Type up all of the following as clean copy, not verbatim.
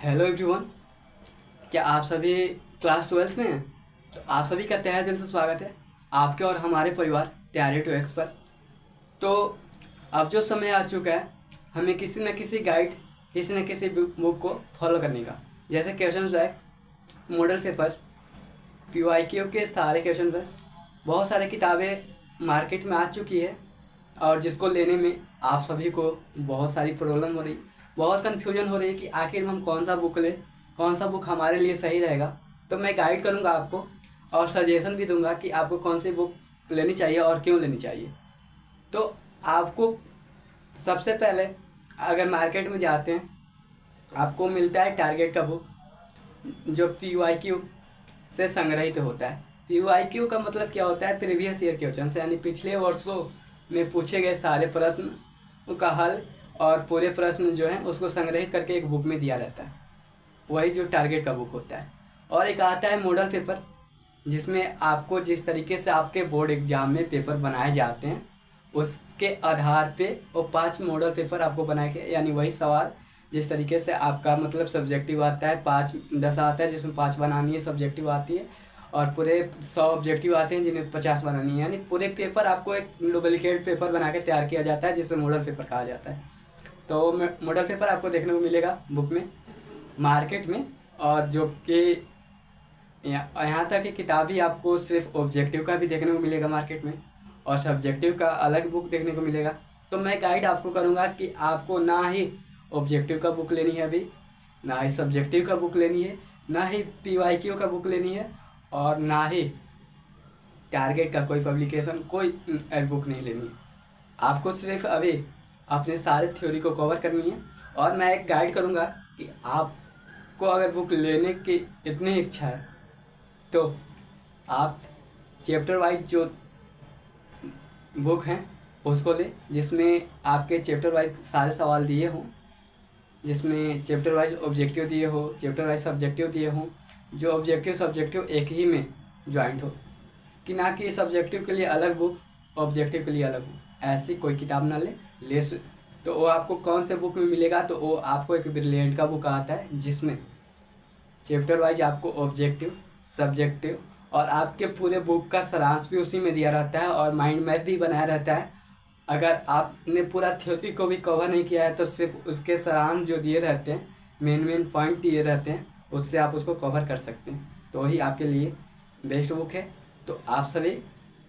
Hello everyone. क्या आप सभी क्लास 12 में हैं? तो आप सभी का तहे दिल से स्वागत है आपके और हमारे परिवार तैयारी टू एक्स पर। तो अब जो समय आ चुका है, हमें किसी न किसी गाइड, किसी न किसी बुक को फॉलो करने का। जैसे question bank, model paper, PYQ के सारे क्वेश्चन पर बहुत सारी किताबें मार्केट में आ चुकी है और जिसको लेने में आप सभी को बहुत सारी प्रॉब्लम हो रही, बहुत कन्फ्यूजन हो रही है कि आखिर हम कौन सा बुक लें, कौन सा बुक हमारे लिए सही रहेगा। तो मैं गाइड करूंगा आपको और सजेशन भी दूंगा कि आपको कौन सी बुक लेनी चाहिए और क्यों लेनी चाहिए। तो आपको सबसे पहले अगर मार्केट में जाते हैं, आपको मिलता है टारगेट का बुक, जो PYQ से संग्रहित होता है। PYQ का मतलब क्या होता है? प्रीवियस ईयर क्वेश्चन, यानी पिछले वर्षों में पूछे गए सारे प्रश्न का हल और पूरे प्रश्न जो हैं उसको संग्रहित करके एक बुक में दिया रहता है। वही जो टारगेट का बुक होता है। और एक आता है मॉडल पेपर, जिसमें आपको जिस तरीके से आपके बोर्ड एग्जाम में पेपर बनाए जाते हैं उसके आधार पे वो 5 मॉडल पेपर आपको बनाए गए, यानी वही सवाल जिस तरीके से आपका मतलब सब्जेक्टिव आता है 5-10 आता है, जिसमें 5 बनानी है, सब्जेक्टिव आती है, और पूरे 100 ऑब्जेक्टिव आते हैं जिन्हें 50 बनानी है। यानी पूरे पेपर आपको एक डुप्लीकेट पेपर बना के तैयार किया जाता है, जिसे मॉडल पेपर कहा जाता है। तो मॉडल पेपर आपको देखने को मिलेगा बुक में, मार्केट में। और जो कि यहाँ तक कि किताब ही आपको सिर्फ ऑब्जेक्टिव का भी देखने को मिलेगा मार्केट में, और सब्जेक्टिव का अलग बुक देखने को मिलेगा। तो मैं गाइड आपको करूँगा कि आपको ना ही ऑब्जेक्टिव का बुक लेनी है अभी, ना ही सब्जेक्टिव का बुक लेनी है, ना ही PYQ का बुक लेनी है, और ना ही टारगेट का कोई पब्लिकेशन, कोई बुक नहीं लेनी है। आपको सिर्फ अभी अपने सारे थ्योरी को कवर करनी है। और मैं एक गाइड करूँगा कि आपको अगर बुक लेने की इतनी इच्छा है तो आप चैप्टर वाइज जो बुक हैं उसको ले, जिसमें आपके चैप्टर वाइज सारे सवाल दिए हों, जिसमें चैप्टर वाइज ऑब्जेक्टिव दिए हो, चैप्टर वाइज सब्जेक्टिव दिए हों, जो ऑब्जेक्टिव सब्जेक्टिव एक ही में ज्वाइंट हो, कि ना कि सब्जेक्टिव के लिए अलग बुक, ऑब्जेक्टिव के लिए अलग बुक, ऐसी कोई किताब ना ले। तो वो आपको कौन से बुक में मिलेगा? तो वो आपको एक ब्रिलियंट का बुक आता है, जिसमें चैप्टर वाइज आपको ऑब्जेक्टिव, सब्जेक्टिव और आपके पूरे बुक का सारांश भी उसी में दिया रहता है, और माइंड मैप भी बनाया रहता है। अगर आपने पूरा थ्योरी को भी कवर नहीं किया है तो सिर्फ उसके सारांश जो दिए रहते हैं, मेन पॉइंट दिए रहते हैं, उससे आप उसको कवर कर सकते हैं। तो वही आपके लिए बेस्ट बुक है। तो आप सभी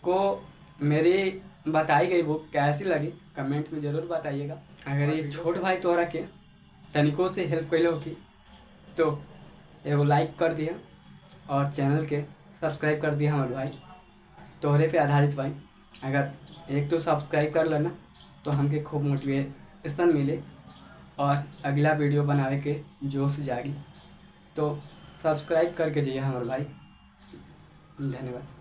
को मेरी बताई गई बुक कैसी लगी कमेंट में ज़रूर बताइएगा। अगर ये छोट भाई तोहरा के तनिको से हेल्प कैले होगी तो एगो लाइक कर दिया और चैनल के सब्सक्राइब कर दिया हमारे भाई, तोहरे पे आधारित भाई। अगर एक तो सब्सक्राइब कर लेना तो हमके खूब मोटिवेशन मिले और अगला वीडियो बनावे के जोश जागी। तो सब्सक्राइब करके जाइए हमारे भाई। धन्यवाद।